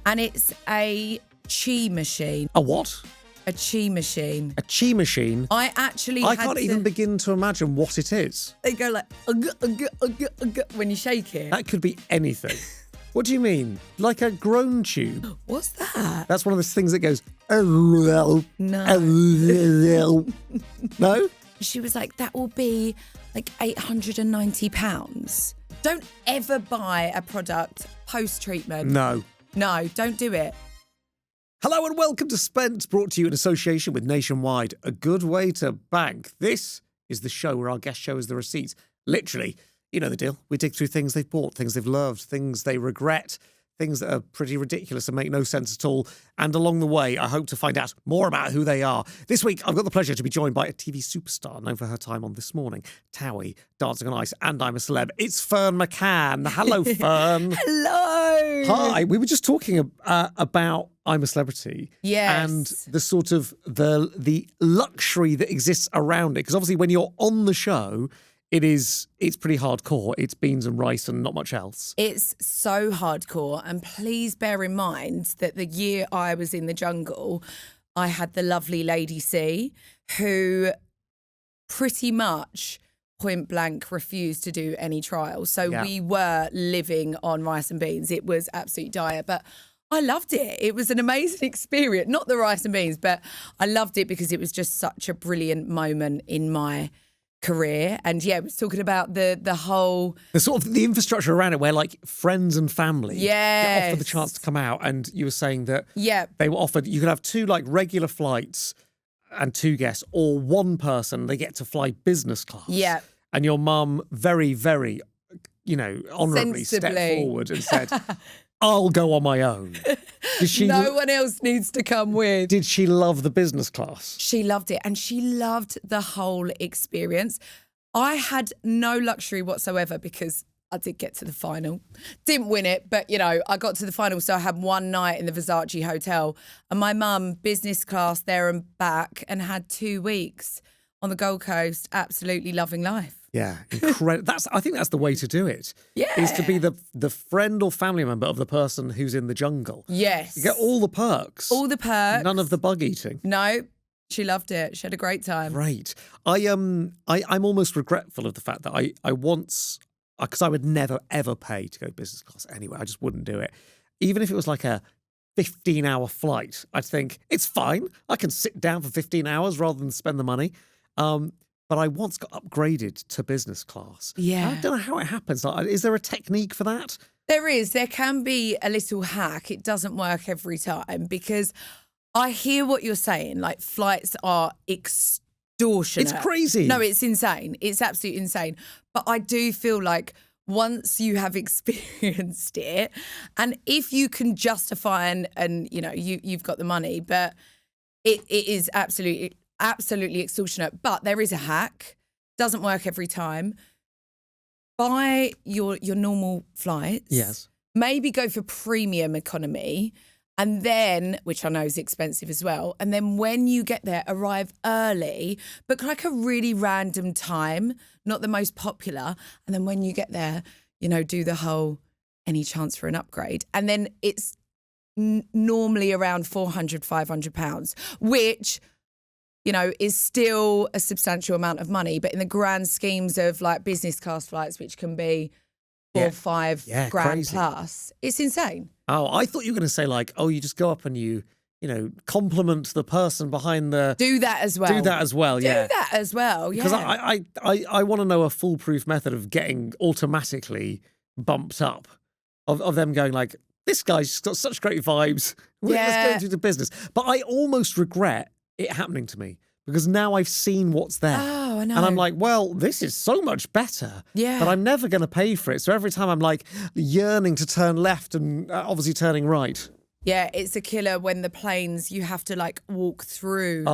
And it's a chi machine. A what? A chi machine. A chi machine? I can't even begin to imagine what it is. They go like, when you shake it. That could be anything. What do you mean? Like a groan tube? What's that? That's one of those things that goes, no. No? She was like, that will be like £890. Don't ever buy a product post-treatment. No. No, don't do it. Hello and welcome to Spent, brought to you in association with Nationwide, a good way to bank. This is the show where our guest show us the receipts. Literally, you know the deal. We dig through things they've bought, things they've loved, things they regret, things that are pretty ridiculous and make no sense at all. And along the way, I hope to find out more about who they are. This week, I've got the pleasure to be joined by a TV superstar known for her time on This Morning, Towie, Dancing on Ice, and I'm a Celeb. It's Ferne McCann. Hello, Ferne. Hello. Hi. We were just talking about I'm a Celebrity. Yes. And the sort of the luxury that exists around it. Because obviously when you're on the show, it's pretty hardcore. It's beans and rice and not much else. It's so hardcore. And please bear in mind that the year I was in the jungle, I had the lovely Lady C, who pretty much point blank refused to do any trials. So we were living on rice and beans. It was absolutely dire. But I loved it. It was an amazing experience. Not the rice and beans, but I loved it because it was just such a brilliant moment in my career. And yeah, it was talking about the whole... The sort of the infrastructure around it where like friends and family get offered the chance to come out. And you were saying that they were offered, you could have two like regular flights and two guests, or one person, they get to fly business class. Yeah. And your mum very, very, honourably stepped forward and said... I'll go on my own. No one else needs to come with. Did she love the business class? She loved it, and she loved the whole experience. I had no luxury whatsoever because I did get to the final. Didn't win it, but, I got to the final, so I had one night in the Versace hotel. And my mum, business class there and back, and had 2 weeks on the Gold Coast, absolutely loving life. Yeah, incredible. I think that's the way to do it. Yeah. Is to be the friend or family member of the person who's in the jungle. Yes. You get all the perks. All the perks. None of the bug eating. No, she loved it. She had a great time. Great. I'm almost regretful of the fact that I once, because I would never ever pay to go business class anyway. I just wouldn't do it. Even if it was like a 15-hour flight, I'd think, it's fine. I can sit down for 15 hours rather than spend the money. But I once got upgraded to business class. Yeah. I don't know how it happens. Like, is there a technique for that? There is. There can be a little hack. It doesn't work every time because I hear what you're saying. Like, flights are extortionate. It's crazy. No, it's insane. It's absolutely insane. But I do feel like once you have experienced it, and if you can justify and you've got the money, but it is absolutely extortionate. But there is a hack. Doesn't work every time. Buy your normal flights. Yes. Maybe go for premium economy, and then, which I know is expensive as well, and then when you get there, arrive early, book like a really random time, not the most popular, and then when you get there, do the whole any chance for an upgrade. And then it's normally around £400, £500, which... is still a substantial amount of money, but in the grand schemes of like business class flights, which can be $4 or $5 grand crazy. Plus, it's insane. Oh, I thought you were going to say like, you just go up and you compliment the person behind the... Do that as well. Yeah. Do that as well, yeah. Because I want to know a foolproof method of getting automatically bumped up, of them going like, this guy's just got such great vibes. Let's go into the business. But I almost regret it happening to me because now I've seen what's there. Oh, I know. And I'm like, well, this is so much better. Yeah. But I'm never going to pay for it. So every time I'm like yearning to turn left and obviously turning right. Yeah, it's a killer when the planes, you have to like walk through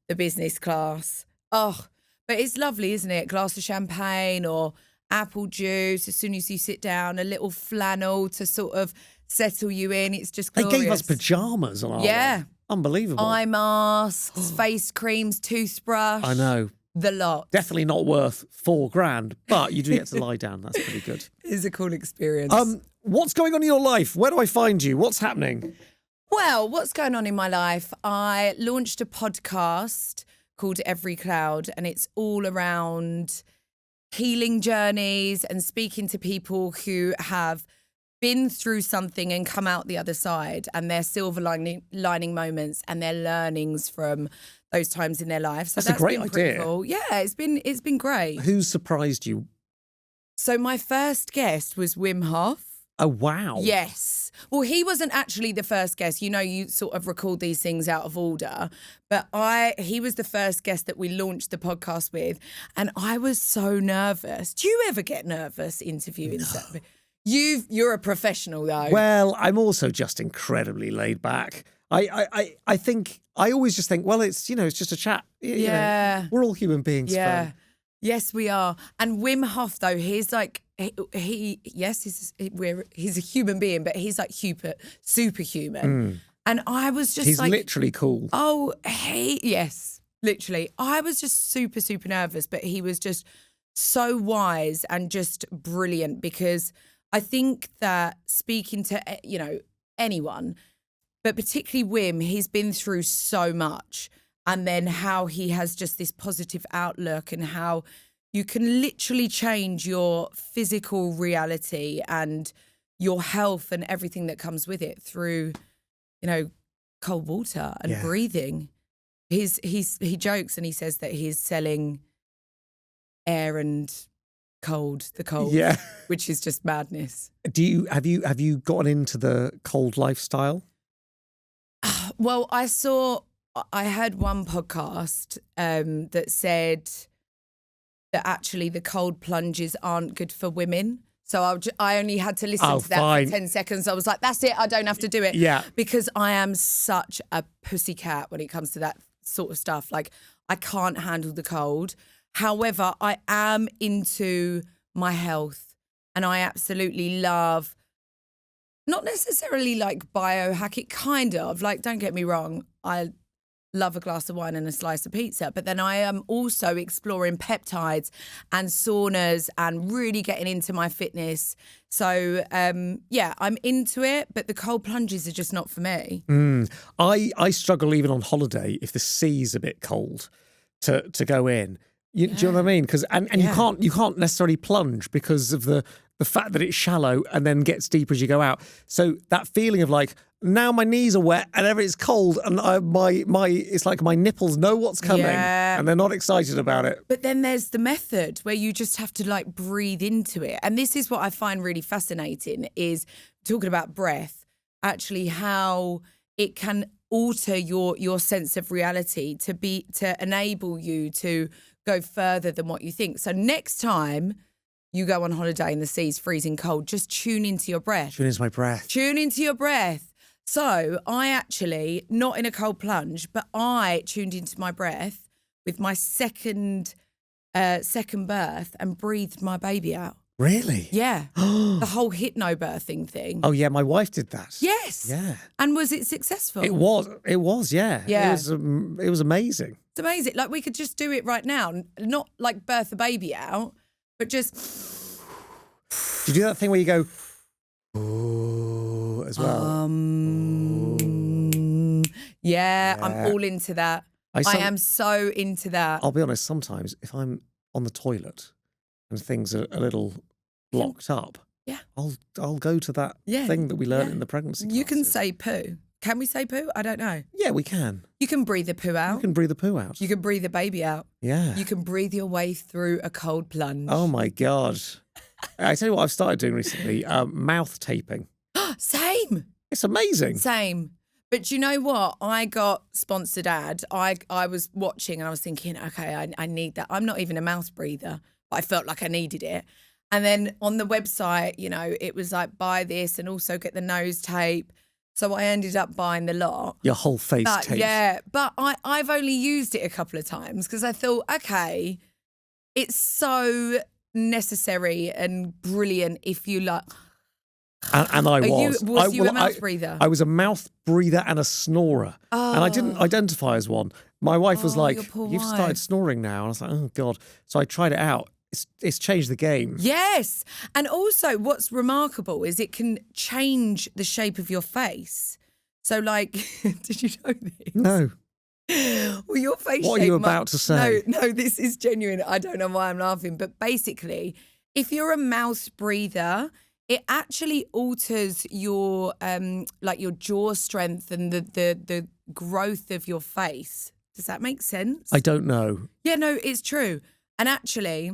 the business class. Oh, but it's lovely, isn't it? Glass of champagne or apple juice. As soon as you sit down, a little flannel to sort of settle you in. It's just glorious. They gave us pajamas on our one. Unbelievable. Eye masks, face creams, toothbrush. I know. The lot. Definitely not worth $4 grand, but you do get to lie down. That's pretty good. It's a cool experience. what's going on in your life? Where do I find you? What's happening? Well, what's going on in my life? I launched a podcast called Every Cloud, and it's all around healing journeys and speaking to people who have been through something and come out the other side, and their silver lining moments and their learnings from those times in their life. So that's a great been pretty idea. cool. Yeah, it's been great. Who surprised you? So my first guest was Wim Hof. Oh, wow. Yes. Well, he wasn't actually the first guest. You know, you sort of record these things out of order. But he was the first guest that we launched the podcast with. And I was so nervous. Do you ever get nervous interviewing somebody? You're a professional, though. Well, I'm also just incredibly laid back. I think, I always just think, well, it's just a chat. Yeah. You know, we're all human beings. Yeah. Fern. Yes, we are. And Wim Hof, though, he's like, he's a human being, but he's like superhuman. And I was just he's literally cool. Oh, yes, literally. I was just super, super nervous, but he was just so wise and just brilliant, because I think that speaking to, anyone, but particularly Wim, he's been through so much. And then how he has just this positive outlook, and how you can literally change your physical reality and your health and everything that comes with it through, cold water and breathing. He jokes and he says that he's selling air and the cold, which is just madness. Have you gotten into the cold lifestyle? Well, I heard one podcast that said that actually the cold plunges aren't good for women. So I only had to listen to that for 10 seconds. I was like, that's it. I don't have to do it. Yeah. Because I am such a pussycat when it comes to that sort of stuff. Like, I can't handle the cold. However, I am into my health, and I absolutely love, not necessarily like biohack it, kind of. Like, don't get me wrong, I love a glass of wine and a slice of pizza, but then I am also exploring peptides and saunas and really getting into my fitness. So I'm into it, but the cold plunges are just not for me. I struggle even on holiday if the sea's a bit cold to go in. Do you know what I mean? Because you can't necessarily plunge because of the fact that it's shallow and then gets deeper as you go out. So that feeling of like, now my knees are wet and it's cold, and it's like my nipples know what's coming, and they're not excited about it. But then there's the method where you just have to like breathe into it. And this is what I find really fascinating, is talking about breath, actually how it can alter your sense of reality to enable you to go further than what you think. So next time you go on holiday and the sea's freezing cold, just tune into your breath. Tune into my breath. Tune into your breath. So I actually, not in a cold plunge, but I tuned into my breath with my second birth and breathed my baby out. Really? Yeah. The whole hypnobirthing thing. Oh, yeah, my wife did that. Yes. Yeah. And was it successful? It was, yeah. Yeah. It was amazing. It's amazing. Like, we could just do it right now, not like birth a baby out, but just... Do you do that thing where you go, ooh, as well? Yeah, I'm all into that. I am so into that. I'll be honest, sometimes if I'm on the toilet and things are a little blocked up, I'll go to that thing that we learned in the pregnancy classes. You can say poo. Can we say poo? I don't know. Yeah, we can. You can breathe the poo out. You can breathe the poo out. You can breathe the baby out. Yeah. You can breathe your way through a cold plunge. Oh, my God. I tell you what I've started doing recently, mouth taping. Same. It's amazing. Same. But you know what? I got sponsored ad. I was watching and I was thinking, okay, I need that. I'm not even a mouth breather, but I felt like I needed it. And then on the website, it was like, buy this and also get the nose tape. So I ended up buying the lot. Your whole face tape. Yeah, but I've only used it a couple of times because I thought, okay, it's so necessary and brilliant if you like. And I was. Was you a mouth breather? I was a mouth breather and a snorer. Oh. And I didn't identify as one. My wife was like, your poor you've wife. started snoring now. And I was like, oh, God. So I tried it out. it's changed the game. Yes. And also what's remarkable is it can change the shape of your face. So like, did you know this? No. Well, your face What are shape you about to say? No, this is genuine. I don't know why I'm laughing. But basically, if you're a mouth breather, it actually alters your like your jaw strength and the growth of your face. Does that make sense? I don't know. Yeah, no, it's true. And actually,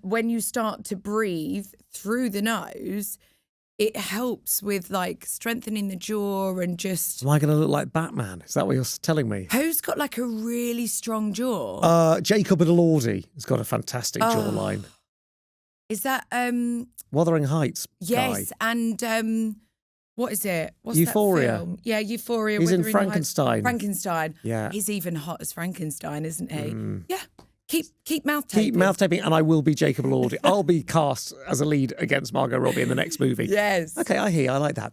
when you start to breathe through the nose, it helps with like strengthening the jaw and just. Am I going to look like Batman? Is that what you're telling me? Who's got like a really strong jaw? Jacob Elordi has got a fantastic jawline. Is that Wuthering Heights yes, guy. And what is it? What's Euphoria. that film? Yeah, Euphoria. He's in Wuthering Heights. Frankenstein. Frankenstein. Yeah. He's even hot as Frankenstein, isn't he? Yeah. Keep mouth taping. Keep mouth taping, and I will be Jacob Elordi. I'll be cast as a lead against Margot Robbie in the next movie. Yes. Okay, I hear you. I like that.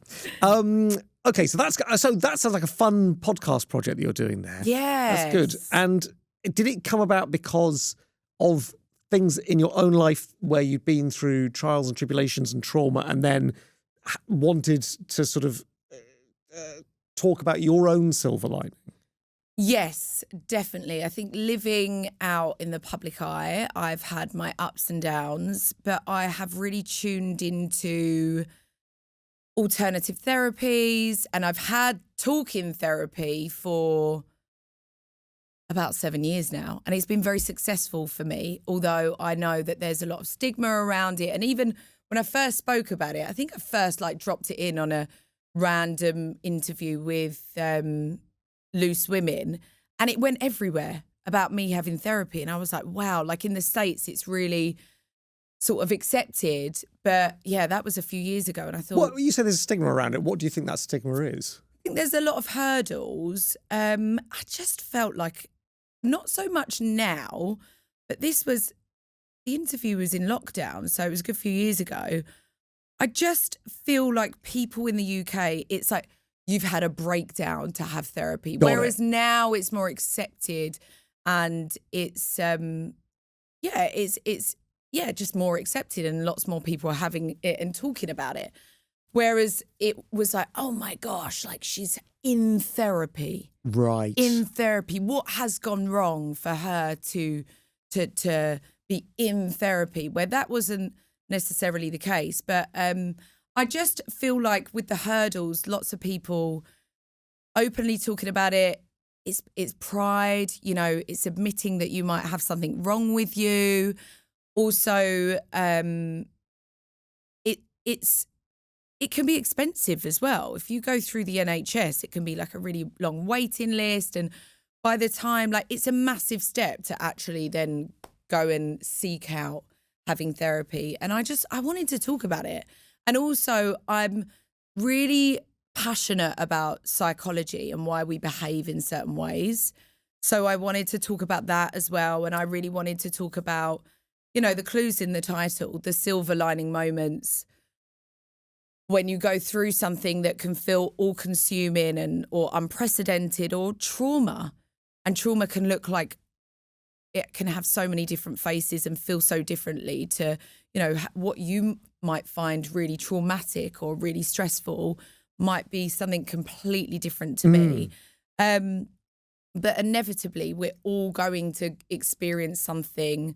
Okay, so that sounds like a fun podcast project that you're doing there. Yes. That's good. And did it come about because of things in your own life where you've been through trials and tribulations and trauma, and then wanted to sort of talk about your own silver lining? Yes, definitely. I think living out in the public eye, I've had my ups and downs, but I have really tuned into alternative therapies, and I've had talking therapy for about 7 years now, and it's been very successful for me, although I know that there's a lot of stigma around it. And even when I first spoke about it, I think I first like dropped it in on a random interview with Loose Women, and it went everywhere about me having therapy. And I was like, wow, like in the States, it's really sort of accepted. But yeah, that was a few years ago. And I thought... Well, you say there's a stigma around it. What do you think that stigma is? I think there's a lot of hurdles. I just felt like, not so much now, but the interview was in lockdown, so it was a good few years ago. I just feel like people in the UK, it's like, you've had a breakdown to have therapy. Whereas now it's more accepted, and it's just more accepted, and lots more people are having it and talking about it. Whereas it was like, oh my gosh, like she's in therapy. Right. In therapy. What has gone wrong for her to be in therapy? Where that wasn't necessarily the case. But I just feel like with the hurdles, lots of people openly talking about it. It's pride, you know, it's admitting that you might have something wrong with you. Also, it can be expensive as well. If you go through the NHS, it can be like a really long waiting list. And by the time, like, it's a massive step to actually then go and seek out having therapy. And I wanted to talk about it. And also, I'm really passionate about psychology and why we behave in certain ways. So I wanted to talk about that as well. And I really wanted to talk about, you know, the clues in the title, the silver lining moments, when you go through something that can feel all-consuming or unprecedented, or trauma. And trauma can look like, it can have so many different faces and feel so differently to, you know, what you might find really traumatic or really stressful might be something completely different to me. But inevitably, we're all going to experience something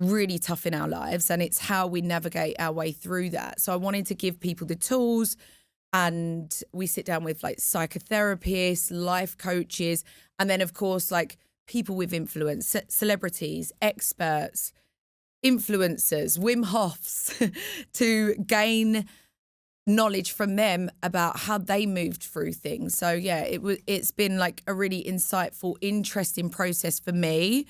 really tough in our lives, and it's how we navigate our way through that. So I wanted to give people the tools, and we sit down with like psychotherapists, life coaches, and then of course like people with influence, celebrities, experts, influencers, Wim Hofs, to gain knowledge from them about how they moved through things. So yeah, it's been like a really insightful, interesting process for me,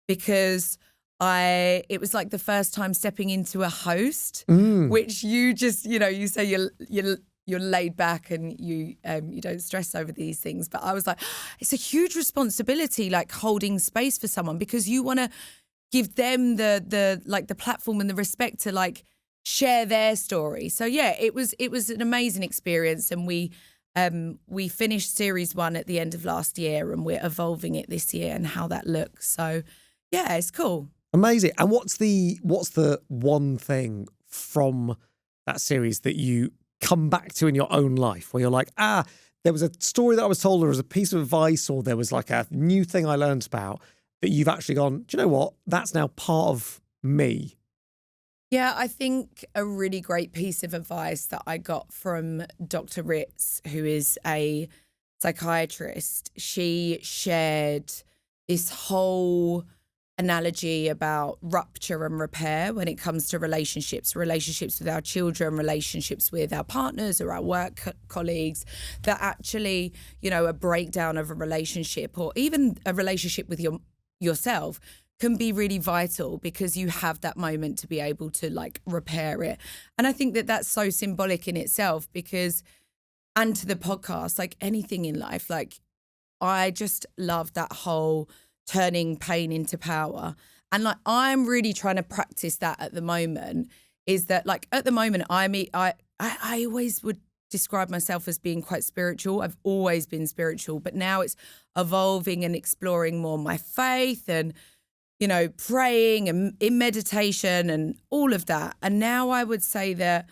because it was like the first time stepping into a host, which you just, you know, you say you're laid back and you don't stress over these things. But I was like, it's a huge responsibility, like holding space for someone, because you want to give them the platform and the respect to like share their story. So yeah, it was an amazing experience, and we finished series 1 at the end of last year, and we're evolving it this year and how that looks. So yeah, it's cool. Amazing. And what's the one thing from that series that you come back to in your own life where you're like, there was a story that I was told, or there was a piece of advice, or there was like a new thing I learned about that you've actually gone, do you know what? That's now part of me. Yeah, I think a really great piece of advice that I got from Dr. Ritz, who is a psychiatrist, she shared this whole analogy about rupture and repair when it comes to relationships with our children, relationships with our partners or our work colleagues, that actually, a breakdown of a relationship or even a relationship with yourself can be really vital because you have that moment to be able to repair it. And I think that that's so symbolic in itself because, and to the podcast, like anything in life, I just love that whole turning pain into power. And I'm really trying to practice that at the moment, is that at the moment I always would describe myself as being quite spiritual. I've always been spiritual, but now it's evolving and exploring more my faith and, praying and in meditation and all of that. And now I would say that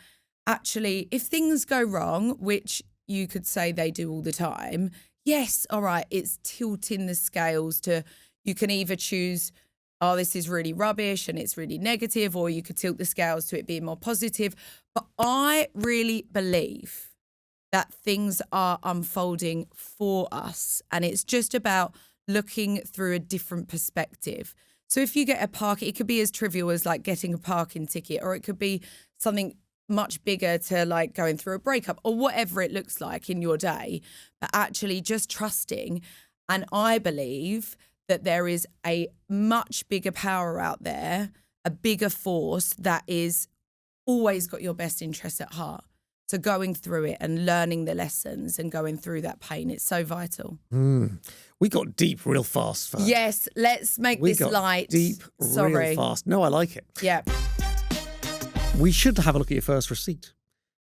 actually if things go wrong, which you could say they do all the time, yes, all right, it's tilting the scales to, you can either choose, oh, this is really rubbish and it's really negative, or you could tilt the scales to it being more positive. But I really believe that things are unfolding for us, and it's just about looking through a different perspective. So if you get a park, it could be as trivial as getting a parking ticket, or it could be something much bigger to going through a breakup or whatever it looks like in your day, but actually just trusting. And I believe that there is a much bigger power out there, a bigger force that is always got your best interests at heart. So going through it and learning the lessons and going through that pain, it's so vital. We got deep real fast. Ferne. Yes, let's make this light. Deep real fast. No, I like it. Yeah. We should have a look at your first receipt.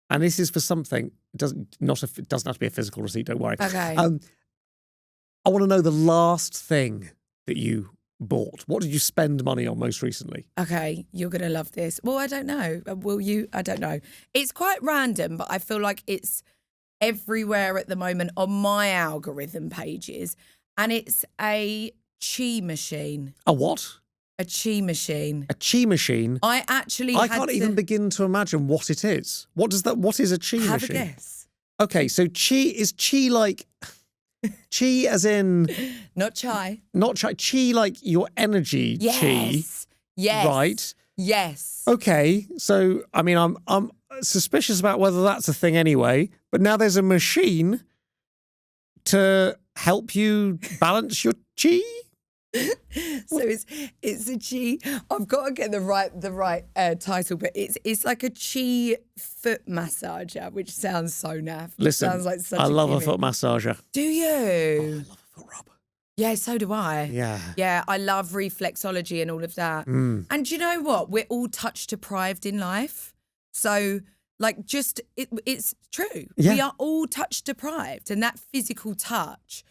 And this is for something, it doesn't have to be a physical receipt, don't worry. Okay. I want to know the last thing that you bought. What did you spend money on most recently? Okay, you're going to love this. Well, I don't know. Will you? I don't know. It's quite random, but I feel like it's everywhere at the moment on my algorithm pages. And it's a chi machine. A what? A chi machine. A chi machine? I can't even begin to imagine what it is. What is a chi machine? Have a guess. Okay, so is chi like... Chi as in... Not chai. Not chai. Chi like your energy chi. Yes. Right? Yes. Okay, so, I mean, I'm suspicious about whether that's a thing anyway, but now there's a machine to help you balance your chi? So it's a chi. I've got to get the right title, but it's like a chi foot massager, which sounds so naff. Listen, sounds like such I love gimmick. a foot massager. Do you? Oh, I love a foot rub. Yeah, so do I. Yeah, I love reflexology and all of that. And do you know what? We're all touch deprived in life, so it's true. Yeah. We are all touch deprived, and that physical touch.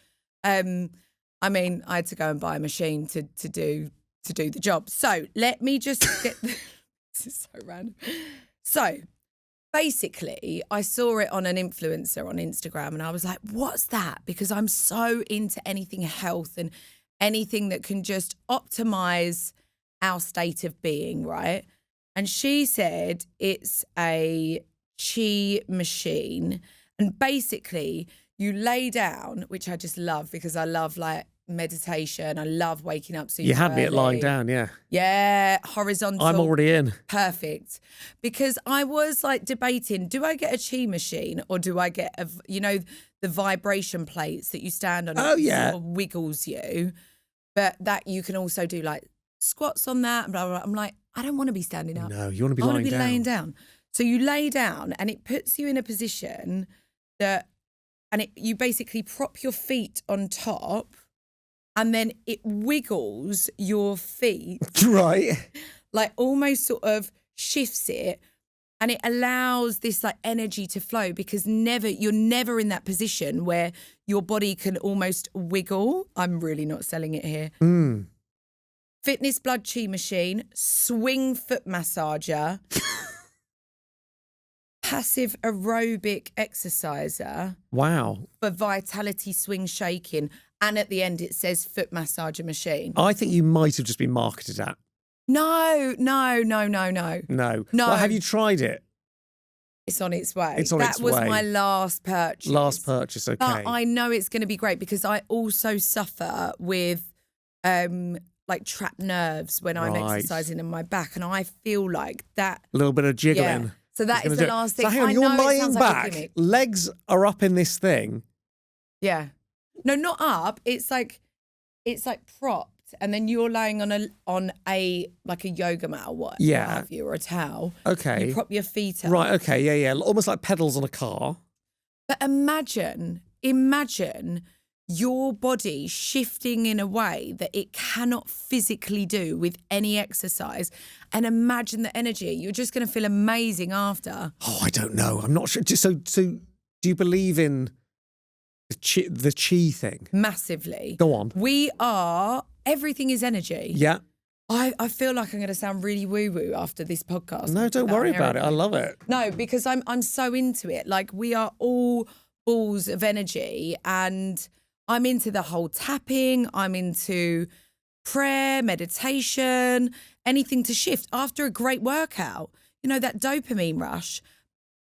I mean, I had to go and buy a machine to do the job. So let me just get... This is so random. So basically, I saw it on an influencer on Instagram and I was like, what's that? Because I'm so into anything health and anything that can just optimize our state of being, right? And she said it's a chi machine. And basically, you lay down, which I just love because I love meditation. I love waking up super You had me at early. lying down, yeah. Yeah, horizontal. I'm already in. Perfect. Because I was debating, do I get a chi machine or do I get the vibration plates that you stand on? Oh, yeah. Sort of wiggles you. But that you can also do squats on that. Blah, blah, blah. I'm like, I don't want to be standing up. No, you want to be I lying want to be down. laying down. So you lay down and it puts you in a position that, and you basically prop your feet on top and then it wiggles your feet. Right. Almost sort of shifts it and it allows this energy to flow because you're never in that position where your body can almost wiggle. I'm really not selling it here. fitness blood chi machine, swing foot massager, passive aerobic exerciser. Wow. For vitality swing shaking. And at the end it says foot massager machine. I think you might have just been marketed at. No. No. Well, have you tried it? It's on its way. It's on its way. That was my last purchase. Last purchase, okay. But I know it's going to be great because I also suffer with like trapped nerves when I'm exercising in my back, and I feel like that. A little bit of jiggling. Yeah. So that is the last thing. So hang on, I you're know it lying sounds like a back, gimmick. legs are up in this thing. Yeah. No, not up. It's like propped, and then you're lying on a like a yoga mat or what have you, or a towel. Okay. You prop your feet up. Right, okay, yeah. Almost like pedals on a car. But imagine your body shifting in a way that it cannot physically do with any exercise, and imagine the energy. You're just going to feel amazing after. Oh, I don't know. I'm not sure. So do you believe in the chi thing? Massively. Go on. Everything is energy. Yeah. I feel like I'm going to sound really woo-woo after this podcast. No, don't worry about it. I love it. No, because I'm so into it. Like, we are all balls of energy, and I'm into the whole tapping. I'm into prayer, meditation, anything to shift after a great workout. You know, that dopamine rush,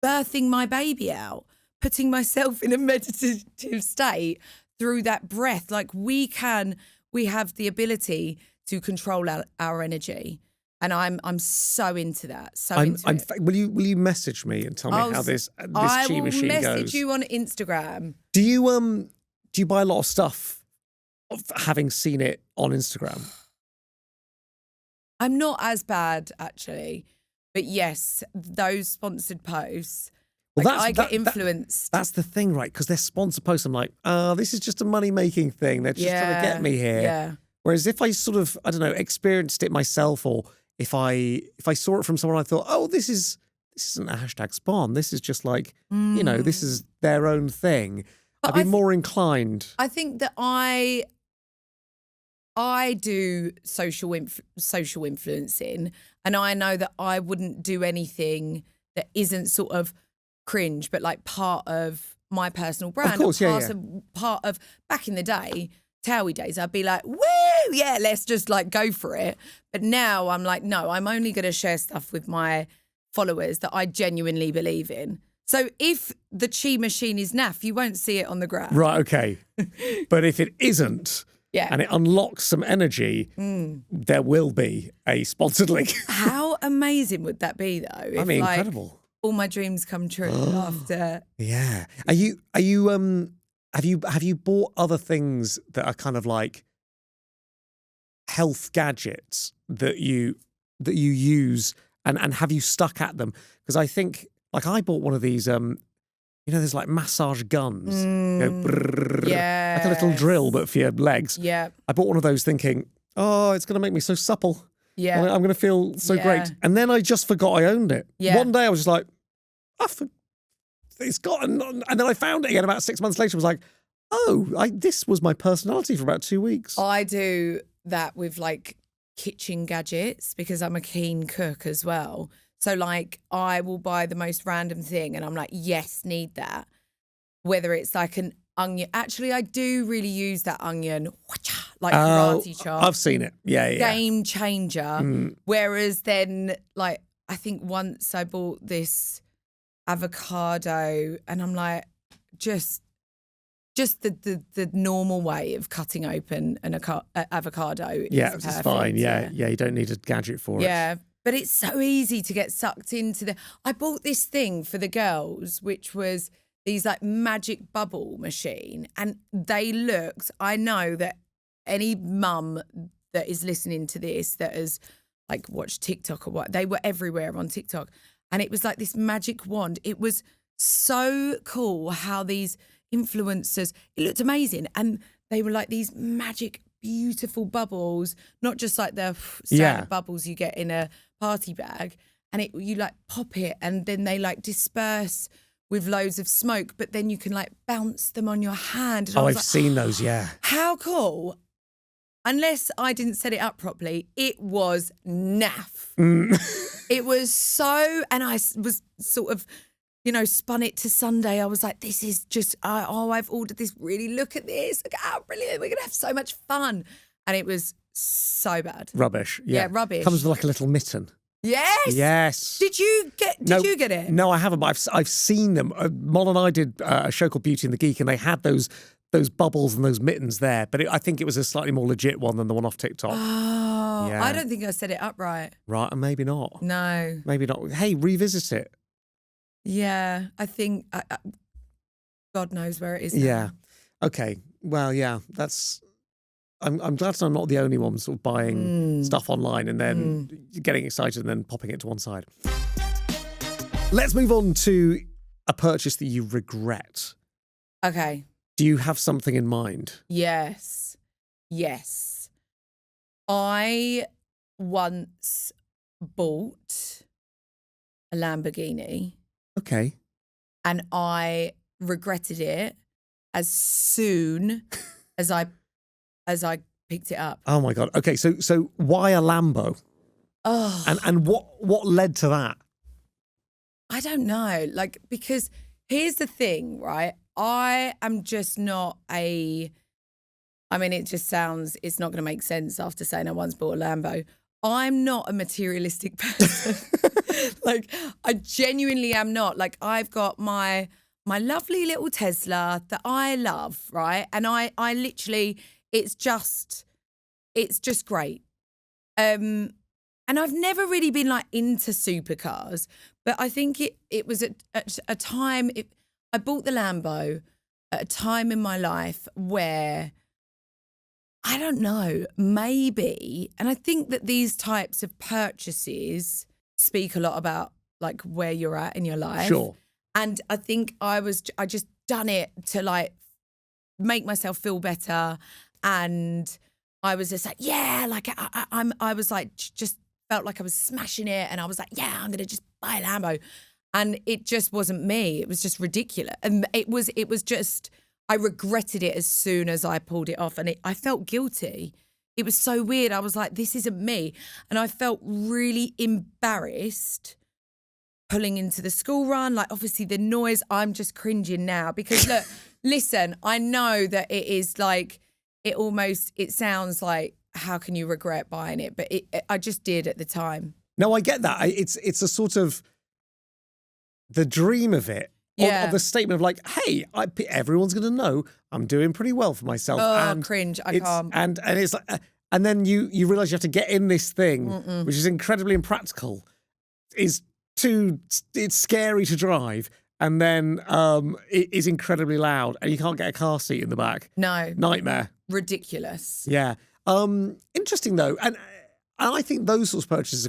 birthing my baby out, putting myself in a meditative state through that breath. Like, we have the ability to control our energy. And I'm so into that. Will you message me and tell me how this chi machine goes? I will message you on Instagram. Do you buy a lot of stuff having seen it on Instagram? I'm not as bad, actually. But yes, those sponsored posts, Well, I get influenced. That's the thing, right? Because they're sponsored posts. I'm like, this is just a money-making thing. They're just trying to get me here. Yeah. Whereas if I sort of, I don't know, experienced it myself, or if I saw it from someone, I thought, oh, this isn't a hashtag spawn. This is just like, this is their own thing. I'd be more inclined. I think that I do social influencing, and I know that I wouldn't do anything that isn't sort of cringe, but like part of my personal brand. Of course, Part of back in the day, Towie days, I'd be like, woo, yeah, let's just like go for it. But now I'm like, no, I'm only going to share stuff with my followers that I genuinely believe in. So if the chi machine is naff, you won't see it on the ground. Right, okay. But if it isn't, and it unlocks some energy, there will be a sponsored link. How amazing would that be, though? If, incredible. All my dreams come true after. Yeah. Have you bought other things that are kind of like health gadgets that you use, and have you stuck at them? Because I think, like, I bought one of these there's like massage guns. Like a little drill, but for your legs. Yeah. I bought one of those thinking, oh, it's going to make me so supple. Yeah. I'm going to feel so great. And then I just forgot I owned it. Yeah. One day I was just like, it's gone. And then I found it again about 6 months later. I was like, this was my personality for about 2 weeks. I do that with like kitchen gadgets because I'm a keen cook as well. So like I will buy the most random thing and I'm like, yes, need that. Whether it's like an onion. Actually, I do really use that onion, like karate chop. I've seen it. Yeah. Game changer. Whereas then, like, I think once I bought this avocado and I'm like, just the normal way of cutting open an avocado is it's perfect. fine. Yeah, you don't need a gadget for it. Yeah, but it's so easy to get sucked into I bought this thing for the girls, which was these like magic bubble machine, and I know that any mum that is listening to this that has like watched TikTok or what, they were everywhere on TikTok, and it was like this magic wand. It was so cool how these influencers, it looked amazing, and they were like these magic beautiful bubbles, not just like the standard bubbles you get in a party bag, and you like pop it and then they like disperse with loads of smoke, but then you can like bounce them on your hand. And I've seen those, yeah. How cool. unless I didn't set it up properly, it was naff. It was so, and I was sort of, spun it to Sunday. I was like, this is just, I've ordered this, really look at this. Look how brilliant, we're going to have so much fun. And it was so bad. Rubbish. Yeah, rubbish. Comes with like a little mitten. Yes. Yes. Did you get it? No, I haven't, but I've seen them. Moll and I did a show called Beauty and the Geek, and they had those bubbles and those mittens there. But I think it was a slightly more legit one than the one off TikTok. Oh, yeah. I don't think I set it up right. Right, and maybe not. No. Maybe not. Hey, revisit it. Yeah, I think God knows where it is now. Yeah. Okay. Well, yeah, that's... I'm glad I'm not the only one sort of buying stuff online and then getting excited and then popping it to one side. Let's move on to a purchase that you regret. Okay. Do you have something in mind? Yes. I once bought a Lamborghini. Okay. And I regretted it as soon as I picked it up. Oh my God. Okay, so why a Lambo? Oh. And what led to that? I don't know. Because here's the thing, right? I am just not it's not going to make sense after saying I once bought a Lambo. I'm not a materialistic person. I genuinely am not. I've got my lovely little Tesla that I love, right? And I literally, it's just great. And I've never really been into supercars, but I think it was at a time, I bought the Lambo at a time in my life where, I don't know, maybe, and I think that these types of purchases speak a lot about where you're at in your life. Sure. And I think I just done it to make myself feel better. And I was just I was just felt like I was smashing it. And I was like, yeah, I'm going to just buy a Lambo. And it just wasn't me. It was just ridiculous. And it was just, I regretted it as soon as I pulled it off. And I felt guilty. It was so weird. I was like, this isn't me. And I felt really embarrassed pulling into the school run. Obviously the noise, I'm just cringing now because look, listen, I know that it is it sounds like, how can you regret buying it? But I just did at the time. No, I get that. It's a sort of the dream of it. Yeah. Of the statement of hey, everyone's going to know I'm doing pretty well for myself. Oh, and cringe. I can't. And it's and then you realise you have to get in this thing, which is incredibly impractical. It's scary to drive. And then it is incredibly loud and you can't get a car seat in the back. No. Nightmare. Ridiculous. Yeah. Interesting though. And I think those sorts of purchases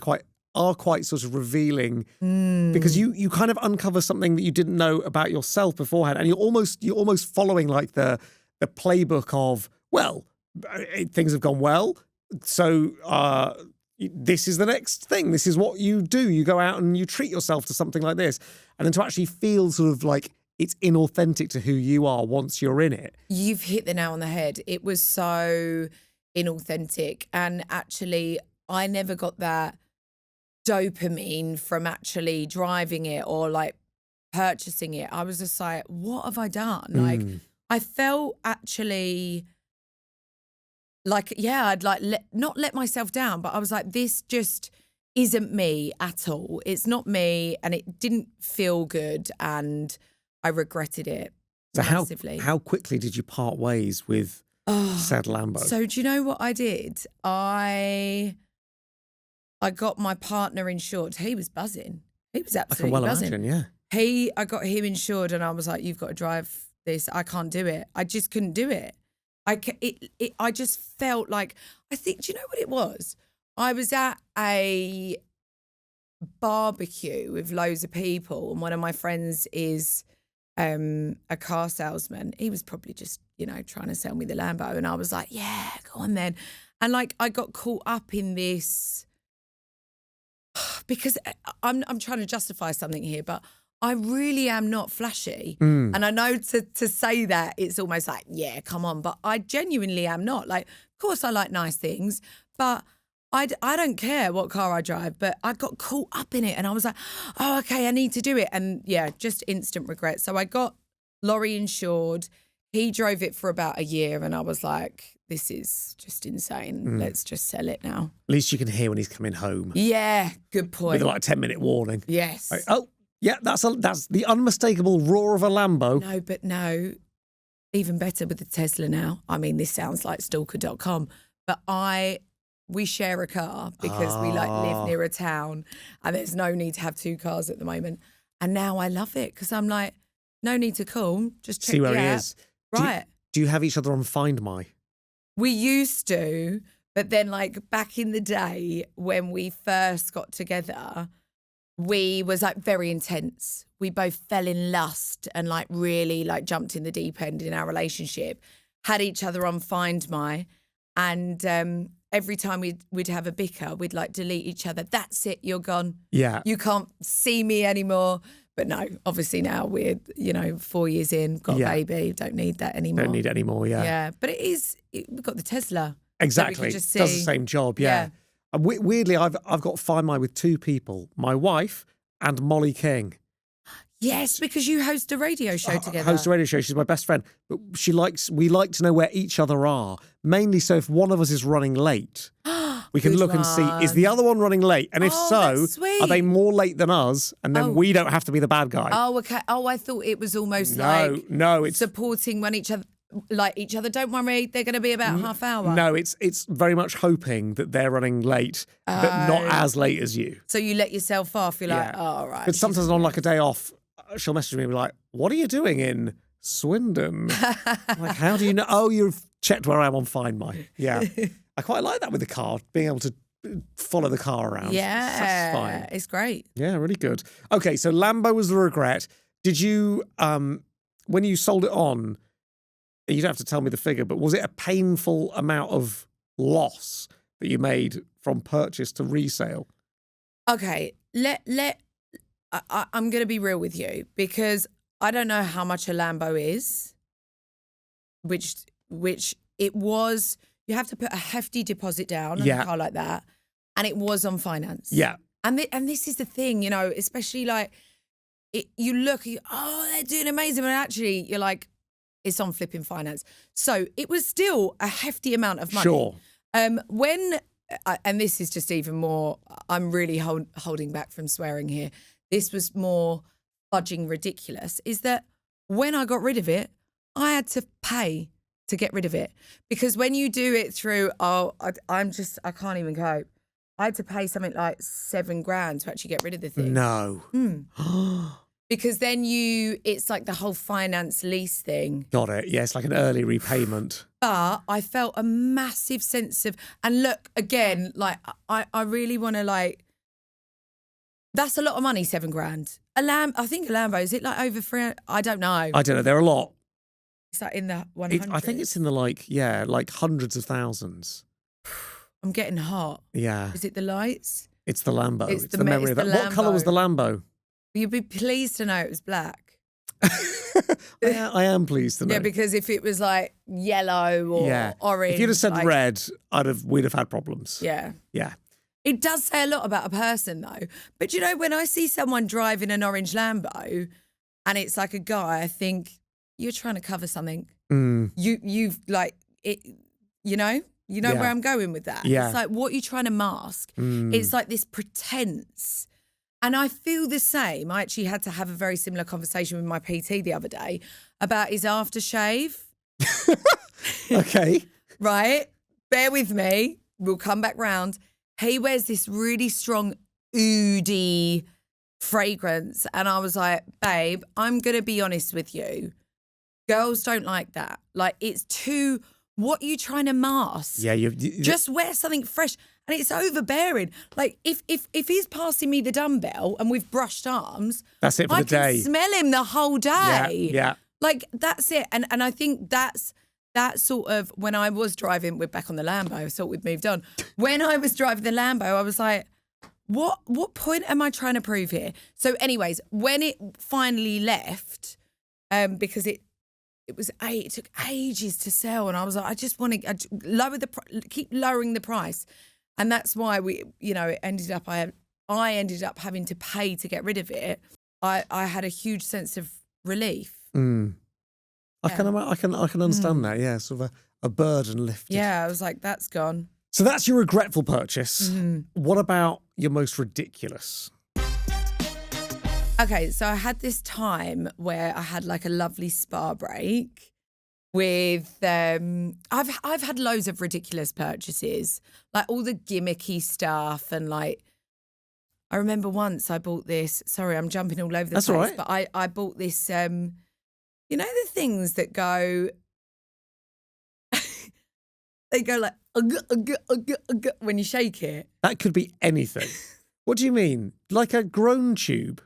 are quite sort of revealing because you kind of uncover something that you didn't know about yourself beforehand. And you're almost following the playbook of, well, things have gone well. So this is the next thing. This is what you do. You go out and you treat yourself to something like this. And then to actually feel sort of it's inauthentic to who you are once you're in it. You've hit the nail on the head. It was so inauthentic. And actually, I never got that dopamine from actually driving it or purchasing it. I was just like, what have I done? I felt actually I'd not let myself down, but I was like, this just isn't me at all. It's not me, and it didn't feel good, and I regretted it massively. How quickly did you part ways with said Lambo? So do you know what I did? I got my partner insured. He was buzzing. He was absolutely buzzing. Imagine, yeah. I got him insured, and I was like, you've got to drive this. I can't do it. I just couldn't do it. I just felt like, I think, do you know what it was? I was at a barbecue with loads of people, and one of my friends is a car salesman. He was probably just, trying to sell me the Lambo. And I was like, yeah, go on then. And I got caught up in this because I'm trying to justify something here, but I really am not flashy. And I know to say that it's almost like, yeah, come on. But I genuinely am not. course I like nice things, but I don't care what car I drive, but I got caught up in it and I was like, oh, okay, I need to do it. And yeah, just instant regret. So I got Laurie insured. He drove it for about a year and I was like, this is just insane. Let's just sell it now. At least you can hear when he's coming home. Yeah, good point. With like a 10-minute warning. Yes. Like, oh, yeah, that's the unmistakable roar of a Lambo. No, even better with the Tesla now. I mean, this sounds like stalker.com, but we share a car because we like live near a town and there's no need to have two cars at the moment. And now I love it because I'm like, no need to call, just check See where the he app. is. Right. Do you have each other on Find My? We used to, but then like back in the day when we first got together, we was like very intense. We both fell in lust and like really like jumped in the deep end in our relationship, had each other on Find My, and every time we'd have a bicker, we'd like delete each other. That's it, you're gone. Yeah. You can't see me anymore. But no, obviously now we're, 4 years in, got a baby, don't need that anymore. Don't need it anymore, yeah. Yeah, but we've got the Tesla. Exactly. So we can just see. Does the same job, yeah. And weirdly, I've got Find My with two people, my wife and Molly King. Yes, because you host a radio show together. Host a radio show. She's my best friend. But we like to know where each other are, mainly so if one of us is running late, we can look and see, is the other one running late? And if so, are they more late than us? And then we don't have to be the bad guy. Oh, okay. Oh, I thought it was almost it's supporting when each other. Don't worry, they're going to be about half hour. No, it's very much hoping that they're running late, but not as late as you. So you let yourself off. You're like, oh, right. But sometimes on like a day off, she'll message me and be like, what are you doing in Swindon? I'm like, how do you know? Oh, you've checked where I am on Find My. Yeah. I quite like that with the car, being able to follow the car around. Yeah. Satisfying. It's great. Yeah, really good. Okay, so Lambo was the regret. Did you, when you sold it on, you don't have to tell me the figure, but was it a painful amount of loss that you made from purchase to resale? Okay, I'm going to be real with you because I don't know how much a Lambo is, which it was. You have to put a hefty deposit down on a car like that, and it was on finance. Yeah, and this is the thing, especially like you look, they're doing amazing, and actually you're like, it's on flipping finance. So it was still a hefty amount of money. Sure. And this is just even more. I'm really holding back from swearing here. This was more fudging ridiculous. Is that when I got rid of it, I had to pay to get rid of it, because when you do it through, I can't even cope. I had to pay something like $7,000 to actually get rid of the thing. No. Because then it's like the whole finance lease thing. Got it. Yeah, it's like an early repayment. But I felt a massive sense of, and look, again, like I really want to like, that's a lot of money, $7,000. I think a Lambo, is it like over 300? I don't know. I don't know. They're a lot. It's like in the 100s. I think it's in the like hundreds of thousands. I'm getting hot. Yeah. Is it the lights? It's the Lambo. It's the memory of that. What colour was the Lambo? You'd be pleased to know it was black. I am pleased to know. Yeah, because if it was like yellow or orange. If you'd have said red, we'd have had problems. Yeah. Yeah. It does say a lot about a person though. But when I see someone driving an orange Lambo and it's like a guy, I think you're trying to cover something. You've like it, where I'm going with that. Yeah. It's like, what are you trying to mask? It's like this pretense. And I feel the same. I actually had to have a very similar conversation with my PT the other day about his aftershave. Okay. Right? Bear with me. We'll come back round. He wears this really strong oody fragrance. And I was like, babe, I'm going to be honest with you. Girls don't like that. Like, it's too, what are you trying to mask? Yeah, just wear something fresh. And it's overbearing. Like, if he's passing me the dumbbell and we've brushed arms, that's it for the day. I can smell him the whole day. Yeah. Like, that's it. And I think that's sort of, when I was driving, we're back on the Lambo, I thought we'd moved on. When I was driving the Lambo, I was like, what point am I trying to prove here? So anyways, when it finally left, because it took ages to sell, and I was like, I just want to keep lowering the price, and that's why it ended up I ended up having to pay to get rid of it. I had a huge sense of relief. Mm. Yeah. I can understand that. Yeah, sort of a burden lifted. Yeah, I was like, that's gone. So that's your regretful purchase. Mm-hmm. What about your most ridiculous? Okay, so I had this time where I had like a lovely spa break with I've had loads of ridiculous purchases, like all the gimmicky stuff, and like I remember once I bought this. Sorry, I'm jumping all over the That's place, all right. but I bought this. You know the things that go. They go like when you shake it. That could be anything. What do you mean? Like a groan tube?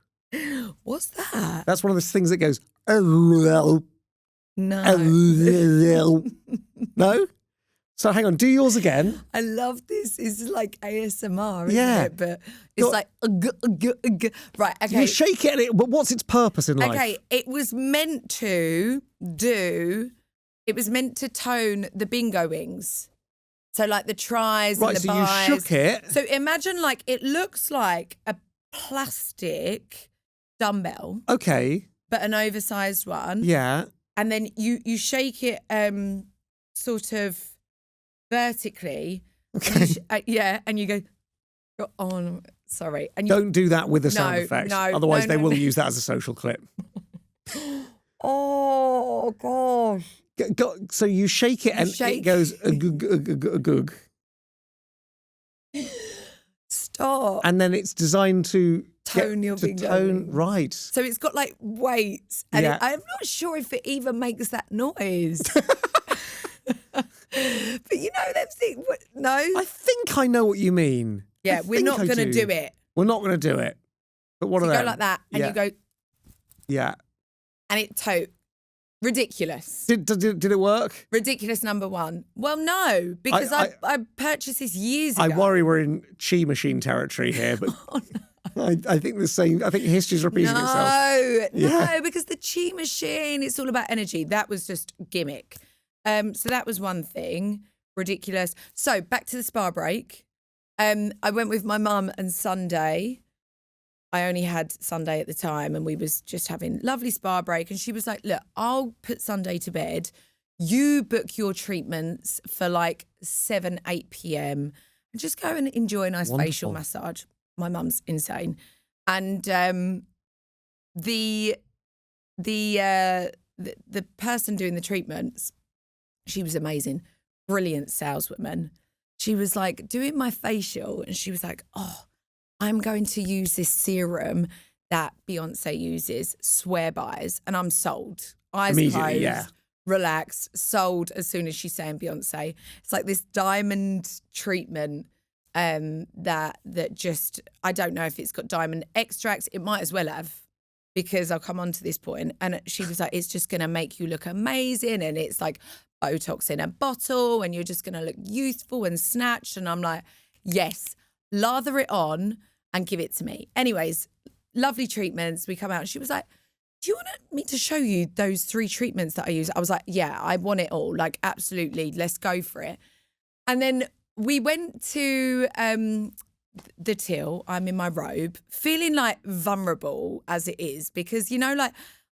What's that? That's one of those things that goes, oh, well. No. Oh, well. No? So hang on, do yours again. I love this. It's like ASMR, isn't Yeah. it? But it's like, right, okay. You shake it, but what's its purpose in life? Okay, it was meant to tone the bingo wings. So like the tries and the so buys. you shook it. So imagine like it looks like a plastic dumbbell, Okay. but an oversized one. Yeah. And then you shake it sort of vertically. Okay. And you go on. Sorry. And Don't do that with the sound effects. No, Otherwise, they will no. use that as a social clip. Oh, gosh. So you shake it and it goes a goog. Stop. And then it's designed to Tone your bingo. Right. So it's got like weights, and Yeah. I'm not sure if it even makes that noise. But you know them things. No. I think I know what you mean. Yeah, we're not going to do it. We're not going to do it. But what So are you they? go like that, and Yeah. you go, Yeah. and it ridiculous. Did it work? Ridiculous number one. Well, no, because I purchased this years ago. I worry we're in chi machine territory here, but Oh, no. I think the same. I think history's repeating itself. No, because the chi machine, it's all about energy. That was just gimmick. So that was one thing. Ridiculous. So back to the spa break. I went with my mum and Sunday. I only had Sunday at the time, and we was just having lovely spa break. And she was like, look, I'll put Sunday to bed. You book your treatments for like 7, 8 p.m. and just go and enjoy a nice facial massage. My mum's insane. And the person doing the treatments, she was amazing, brilliant saleswoman. She was like doing my facial, and she was like, oh, I'm going to use this serum that Beyonce uses, swear bys, and I'm sold. Eyes closed, yeah. relaxed, sold as soon as she's saying Beyonce. It's like this diamond treatment that just, I don't know if it's got diamond extracts. It might as well have, because I'll come on to this point. And she was like, it's just going to make you look amazing. And it's like Botox in a bottle, and you're just going to look youthful and snatched. And I'm like, yes, lather it on and give it to me. Anyways, lovely treatments. We come out and she was like, do you want me to show you those 3 treatments that I use? I was like, yeah, I want it all. Like, absolutely. Let's go for it. And then we went to the till. I'm in my robe, feeling like vulnerable as it is, because, you know, like,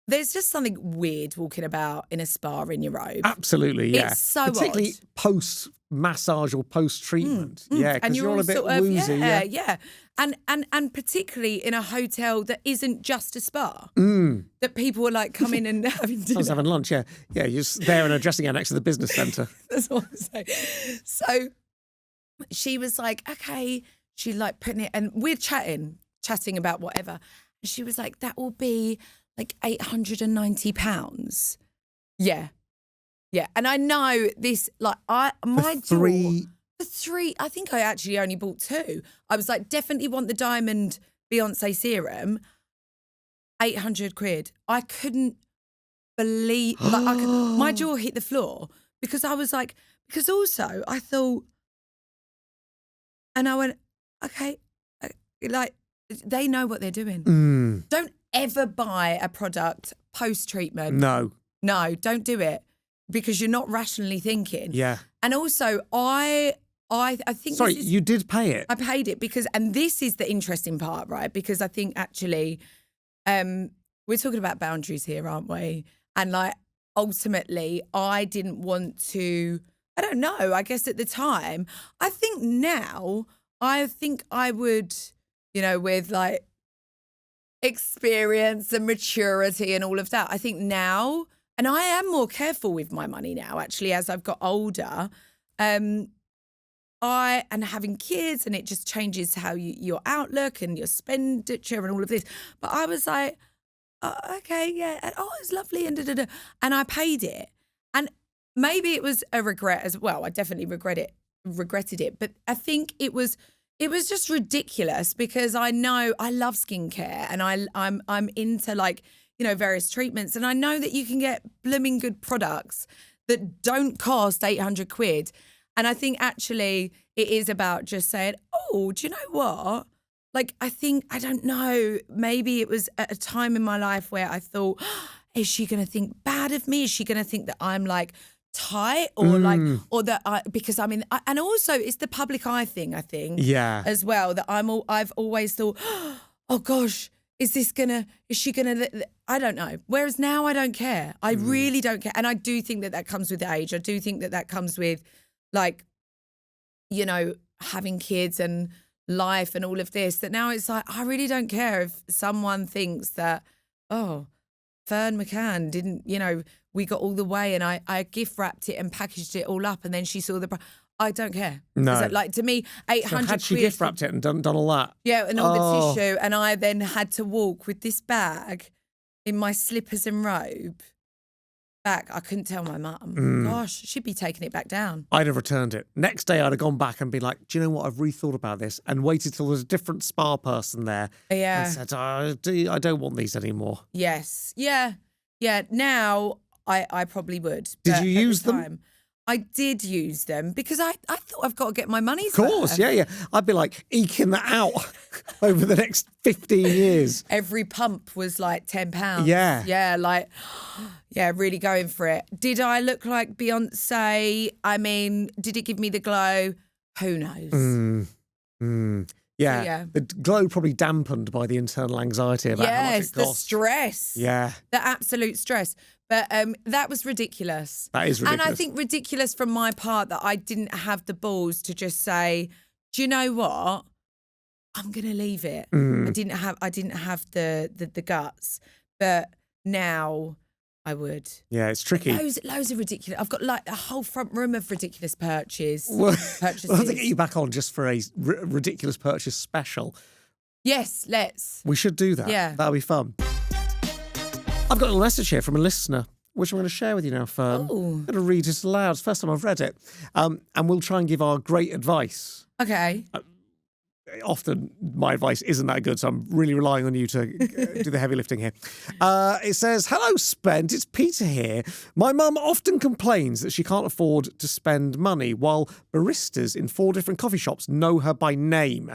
there's just something weird walking about in a spa in your robe. Absolutely, yeah. It's so particularly odd. post-massage or post-treatment. Yeah, because And you're all a bit sort of, woozy. yeah. And particularly in a hotel that isn't just a spa. That people are like coming and having I dinner. was having lunch, yeah. Yeah, you're just there in a dressing gown next to the business centre. That's what I'm saying. So she was like, okay. She like putting it, and we're chatting about whatever. And she was like, that will be like £890. Yeah. Yeah. And I know this, like, my jaw. For 3, I think I actually only bought 2. I was like, definitely want the diamond Beyonce serum. 800 quid. I couldn't believe, like, my jaw hit the floor, because I was like, because also I thought, and I went, okay, like, they know what they're doing. Don't ever buy a product post-treatment. No. No, don't do it because you're not rationally thinking. Yeah. And also, I think Sorry, this is, you did pay it. I paid it because, and this is the interesting part, right? Because I think actually, we're talking about boundaries here, aren't we? And like, ultimately, I didn't want to, I don't know, I guess at the time, I think now, I think I would, with like experience and maturity and all of that, I think now, and I am more careful with my money now, actually, as I've got older. And having kids, and it just changes how your outlook and your expenditure and all of this. But I was like, oh, okay, yeah, and it's lovely, and da-da-da. And I paid it. And maybe it was a regret as well. I definitely regretted it. But I think it was just ridiculous because I know I love skincare and I'm into like, various treatments. And I know that you can get blooming good products that don't cost 800 quid. And I think actually it is about just saying, oh, do you know what? Like, I don't know, maybe it was at a time in my life where I thought, is she going to think bad of me? Is she going to think that I'm like tight or or that because I'm in, and also it's the public eye thing, I think. Yeah. As well, that I've always thought, oh gosh, is she gonna, I don't know. Whereas now I don't care. I really don't care. And I do think that comes with age. I do think that comes with like, having kids and life and all of this, that now it's like, I really don't care if someone thinks that, oh, Ferne McCann didn't, we got all the way and I gift wrapped it and packaged it all up and then she saw I don't care. No. So, like, to me, 800 Had she quid gift wrapped it and done all that? Yeah, and all the tissue, and I then had to walk with this bag in my slippers and robe back. I couldn't tell my mum. Gosh, she'd be taking it back down. I'd have returned it. Next day, I'd have gone back and been like, do you know what? I've rethought about this, and waited till there's a different spa person there. Yeah. And said, I don't want these anymore. Yes. Yeah. Yeah. Now I probably would. Did you use them? I did use them because I thought I've got to get my money's worth. Of course, yeah. I'd be like eking that out over the next 15 years. Every pump was like £10. Yeah. Yeah, really going for it. Did I look like Beyonce? I mean, did it give me the glow? Who knows? Yeah. Yeah. The glow probably dampened by the internal anxiety about how much it cost. The stress. Yeah. The absolute stress. But that was ridiculous. That is ridiculous. And I think ridiculous from my part that I didn't have the balls to just say, do you know what? I'm going to leave it. I didn't have the guts. But now I would. Yeah, it's tricky. Loads of ridiculous. I've got like a whole front room of ridiculous purchases. Well, I'll have to get you back on just for a ridiculous purchase special. Yes, let's. We should do that. Yeah. That'll be fun. I've got a little message here from a listener, which I'm going to share with you now, Ferne. I'm going to read it aloud. It's the first time I've read it. And we'll try and give our great advice. Okay. Often my advice isn't that good, so I'm really relying on you to do the heavy lifting here. It says, hello, Spent. It's Peter here. My mum often complains that she can't afford to spend money, while baristas in 4 different coffee shops know her by name.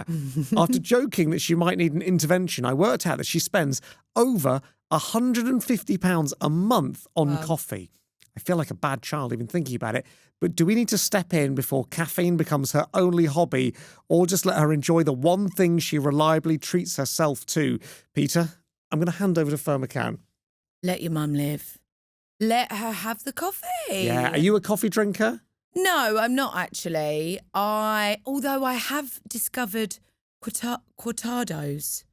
After joking that she might need an intervention, I worked out that she spends over £150 a month on coffee. I feel like a bad child even thinking about it. But do we need to step in before caffeine becomes her only hobby, or just let her enjoy the one thing she reliably treats herself to? Peter, I'm going to hand over to Ferne McCann. Let your mum live. Let her have the coffee. Yeah. Are you a coffee drinker? No, I'm not actually. Although I have discovered cortados.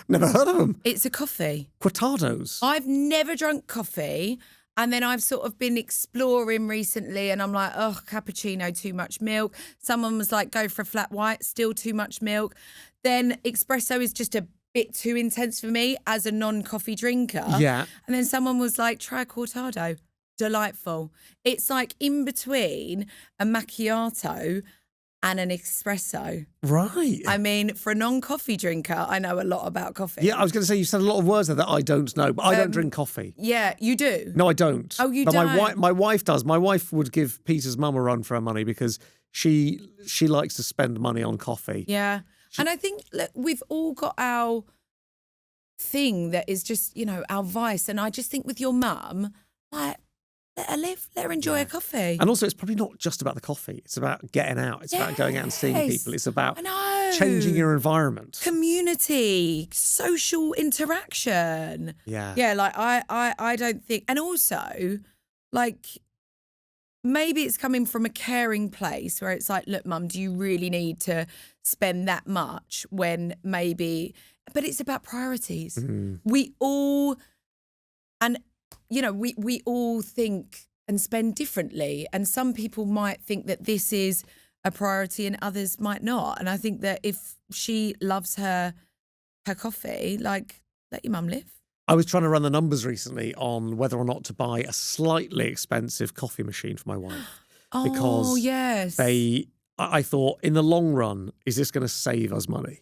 Never heard of them. It's a coffee. Cortados? I've never drunk coffee. And then I've sort of been exploring recently and I'm like, oh, cappuccino, too much milk. Someone was like, go for a flat white, still too much milk. Then espresso is just a bit too intense for me as a non-coffee drinker. Yeah. And then someone was like, try a cortado. Delightful. It's like in between a macchiato and an espresso. Right. I mean, for a non-coffee drinker, I know a lot about coffee. Yeah, I was going to say, you said a lot of words there that I don't know, but I don't drink coffee. Yeah, you do? No, I don't. Oh, you but don't? My wife does. My wife would give Peter's mum a run for her money because she likes to spend money on coffee. Yeah. And I think, look, we've all got our thing that is just, our vice. And I just think with your mum, Like, let her live, let her enjoy a coffee. And also, it's probably not just about the coffee. It's about getting out. It's about going out and seeing people. It's about changing your environment. Community, social interaction. Yeah. Yeah, like I don't think, and also, like, maybe it's coming from a caring place where it's like, look, Mum, do you really need to spend that much when maybe, but it's about priorities. We all, and you know, we all think and spend differently. And some people might think that this is a priority and others might not. And I think that if she loves her coffee, like, let your mum live. I was trying to run the numbers recently on whether or not to buy a slightly expensive coffee machine for my wife. Oh, yes. I thought, in the long run, is this going to save us money?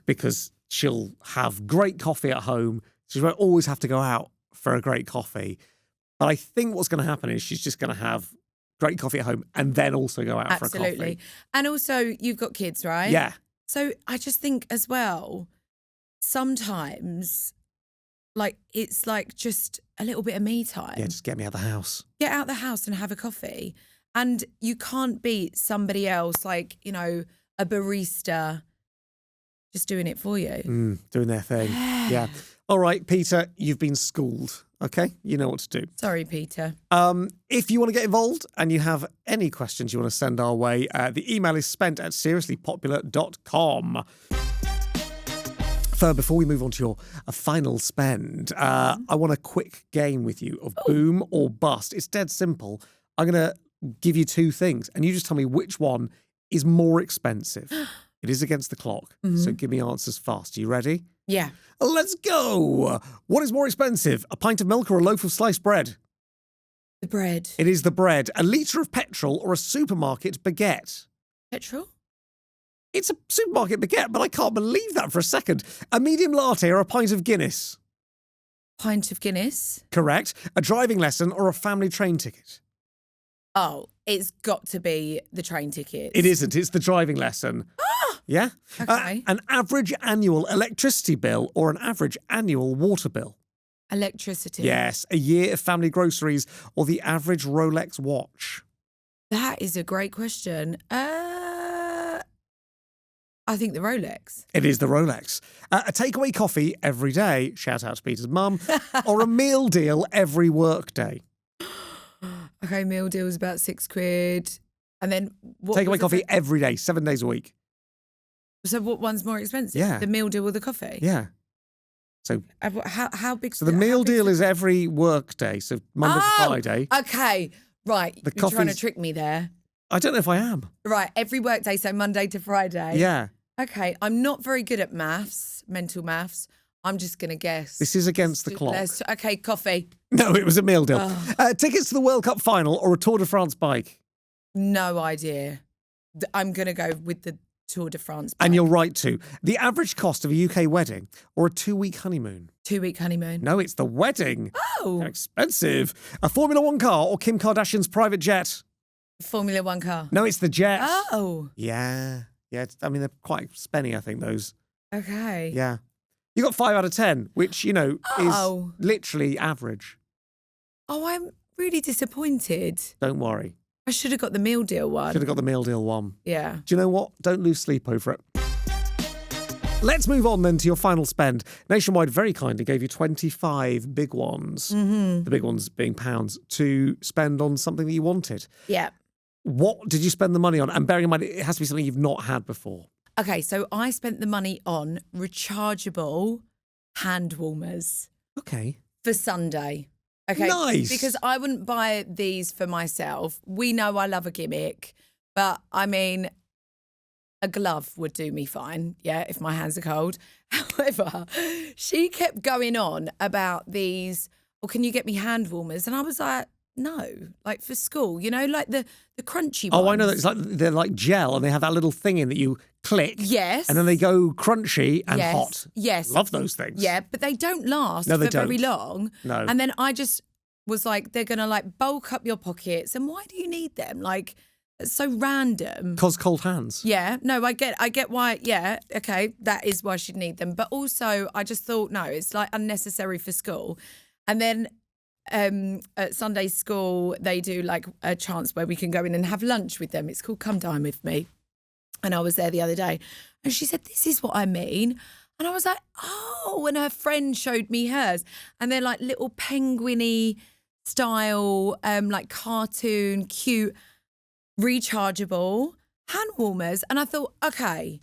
Because she'll have great coffee at home. She won't always have to go out for a great coffee. But I think what's going to happen is she's just going to have great coffee at home and then also go out for a coffee. Absolutely. And also, you've got kids, right? Yeah. So I just think as well, sometimes, like, it's like just a little bit of me time. Yeah, just get me out of the house. Get out the house and have a coffee. And you can't beat somebody else, like, you know, a barista just doing it for you. Doing their thing. Yeah. All right, Peter, you've been schooled. Okay, you know what to do. Sorry, Peter. If you want to get involved and you have any questions you want to send our way, the email is spent@seriouslypopular.com. Ferne, before we move on to your final spend, I want a quick game with you of boom or bust. It's dead simple. I'm going to give you two things and you just tell me which one is more expensive. It is against the clock, so give me answers fast. Are you ready? Yeah. Let's go. What is more expensive, a pint of milk or a loaf of sliced bread? The bread. It is the bread. A litre of petrol or a supermarket baguette? Petrol? It's a supermarket baguette, but I can't believe that for a second. A medium latte or a pint of Guinness? Pint of Guinness. Correct. A driving lesson or a family train ticket? Oh, it's got to be the train ticket. It isn't. It's the driving lesson. Yeah? Okay. An average annual electricity bill or an average annual water bill? Electricity. Yes. A year of family groceries or the average Rolex watch? That is a great question. I think the Rolex. It is the Rolex. A takeaway coffee every day, shout out to Peter's mum, or a meal deal every work day? Okay, meal deal is about £6. And then what? Takeaway coffee every day, 7 days a week. So what one's more expensive? Yeah. The meal deal or the coffee? Yeah. So how big? the meal deal is every work day, so Monday to Friday. Okay, right. You're trying to trick me there. I don't know if I am. Right, every work day, so Monday to Friday. Yeah. Okay, I'm not very good at maths, mental maths. I'm just going to guess. This is against the clock. Okay, coffee. No, it was a meal deal. Tickets to the World Cup final or a Tour de France bike? No idea. I'm going to go with the Tour de France bike. And you're right too. The average cost of a UK wedding or a 2-week honeymoon? 2-week honeymoon. No, it's the wedding. Oh. They're expensive. A Formula One car or Kim Kardashian's private jet? Formula One car. No, it's the jet. Oh. Yeah. Yeah, I mean, they're quite spenny, I think, those. Okay. Yeah. You got 5 out of 10, which, you know, is literally average. Oh, I'm really disappointed. Don't worry. I should have got the meal deal one. Should have got the meal deal one. Yeah. Do you know what? Don't lose sleep over it. Let's move on then to your final spend. Nationwide very kindly gave you 25 big ones, the big ones being pounds, to spend on something that you wanted. Yeah. What did you spend the money on? And bearing in mind, it has to be something you've not had before. Okay, so I spent the money on rechargeable hand warmers. Okay. For Sunday. Okay. Nice. Because I wouldn't buy these for myself. We know I love a gimmick, but I mean, a glove would do me fine, yeah, if my hands are cold. However, she kept going on about these, well, can you get me hand warmers? And I was like, no, like for school, you know, like the crunchy ones. Oh, I know that. It's like they're like gel and they have that little thing in that you click. Yes. And then they go crunchy and hot. Yes. Love those things. Yeah, but they don't last No, they for very don't. long. No. And then I just was like, they're going to like bulk up your pockets. And why do you need them? Like, it's so random. Cause cold hands. Yeah, no, I get why. Yeah, okay, that is why she'd need them. But also, I just thought, no, it's like unnecessary for school. And then at Sunday school, they do like a chance where we can go in and have lunch with them. It's called Come Dine With Me. And I was there the other day and she said, this is what I mean. And I was like, oh, and her friend showed me hers. And they're like little penguin-y style, like cartoon, cute, rechargeable hand warmers. And I thought, okay,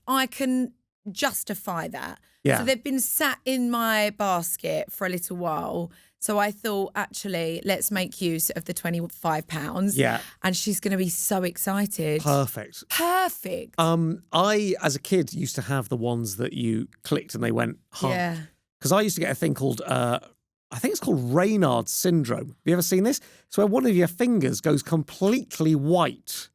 I can justify that. Yeah. So they've been sat in my basket for a little while. So I thought, actually, let's make use of the £25. Yeah. And she's going to be so excited. Perfect. Perfect. I, as a kid, used to have the ones that you clicked and they went hard. Yeah. Because I used to get a thing called, I think it's called Raynaud's syndrome. Have you ever seen this? It's where one of your fingers goes completely white.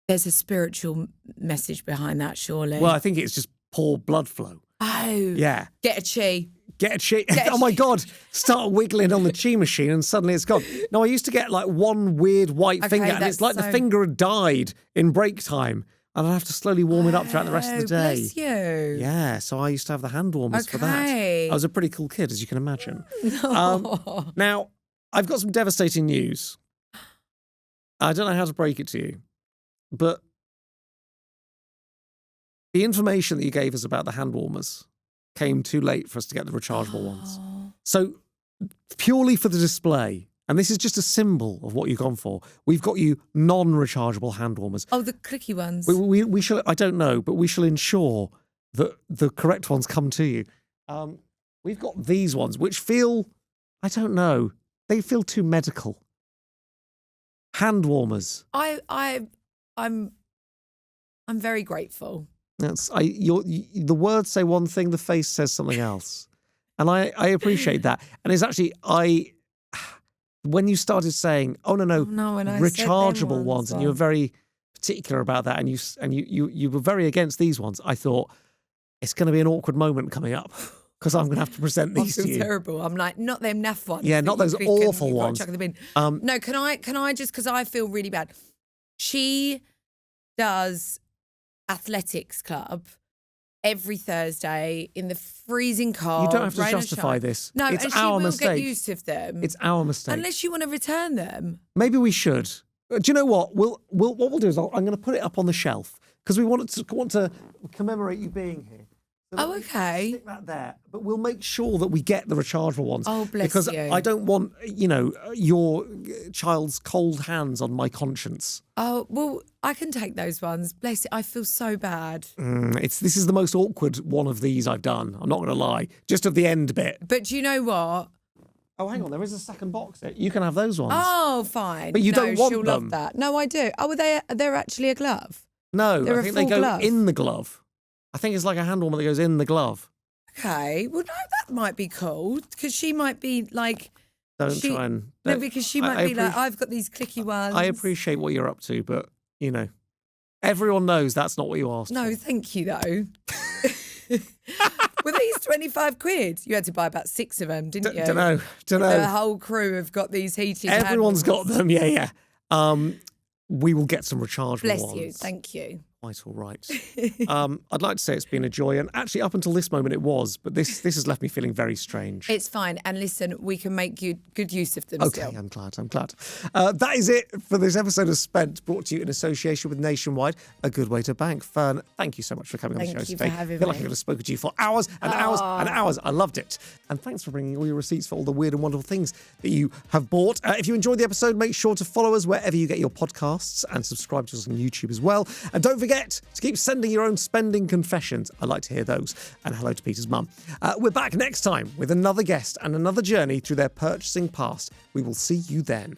There's a spiritual message behind that, surely. Well, I think it's just poor blood flow. Oh. Yeah. Get a chi. Get a chi. Oh my God. Start wiggling on the chi machine and suddenly it's gone. No, I used to get like one weird white finger and it's like the finger had died in break time and I'd have to slowly warm it up throughout the rest of the day. Bless you. Yeah, so I used to have the hand warmers for that. I was a pretty cool kid, as you can imagine. Now, I've got some devastating news. I don't know how to break it to you, but the information that you gave us about the hand warmers came too late for us to get the rechargeable ones. So purely for the display, and this is just a symbol of what you've gone for, we've got you non-rechargeable hand warmers. Oh, the clicky ones. We shall, I don't know, but we shall ensure that the correct ones come to you. We've got these ones, which feel, I don't know, they feel too medical. Hand warmers. I'm very grateful. The words say one thing, the face says something else. And I appreciate that. And it's actually, when you started saying, rechargeable ones, and you were very particular about that, and you were very against these ones, I thought, it's going to be an awkward moment coming up because I'm going to have to present these to you. Terrible. I'm like, not them naff ones. Yeah, not those awful ones. Chuck in the bin. No, can I just, because I feel really bad. She does athletics club every Thursday in the freezing cold. You don't have to justify this. No, it's and our she will mistake. get used of them. It's our mistake. Unless you want to return them. Maybe we should. Do you know what? What we'll do is I'm going to put it up on the shelf because we want to commemorate you being here. So okay. Stick that there, but we'll make sure that we get the rechargeable ones. Oh, bless because you. I don't want, your child's cold hands on my conscience. Oh, well, I can take those ones. Bless it. I feel so bad. This is the most awkward one of these I've done. I'm not going to lie. Just of the end bit. But do you know what? Oh, hang on. There is a second box. You can have those ones. Oh, fine. But you don't want she'll them. Love that. No, I do. Oh, they're actually a glove. No, they're I think they go glove. in the glove. I think it's like a hand warmer that goes in the glove. Okay, well, no, that might be cool because she might be like. No, because she might be like, I've got these clicky ones. I appreciate what you're up to, but everyone knows that's not what you asked. No, thank you though. Were these 25 quid? You had to buy about 6 of them, didn't you? Don't know. The whole crew have got these heated. Everyone's got them. Yeah. We will get some rechargeable ones. Bless you. Thank you. Quite all right. I'd like to say it's been a joy, and actually up until this moment it was, but this has left me feeling very strange. It's fine, and listen, we can make good use of them okay, still. I'm glad. That is it for this episode of Spent, brought to you in association with Nationwide, a good way to bank. Ferne, thank you so much for coming on the show today. Thank you for having me. I feel like I could have spoken to you for hours and hours and hours. I loved it. And thanks for bringing all your receipts for all the weird and wonderful things that you have bought. If you enjoyed the episode, make sure to follow us wherever you get your podcasts and subscribe to us on YouTube as well. And don't forget to keep sending your own spending confessions. I like to hear those. And hello to Peter's mum. We're back next time with another guest and another journey through their purchasing past. We will see you then.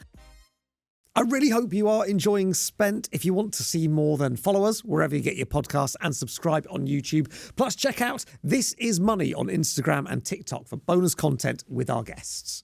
I really hope you are enjoying Spent. If you want to see more, then follow us wherever you get your podcasts and subscribe on YouTube. Plus, check out This Is Money on Instagram and TikTok for bonus content with our guests.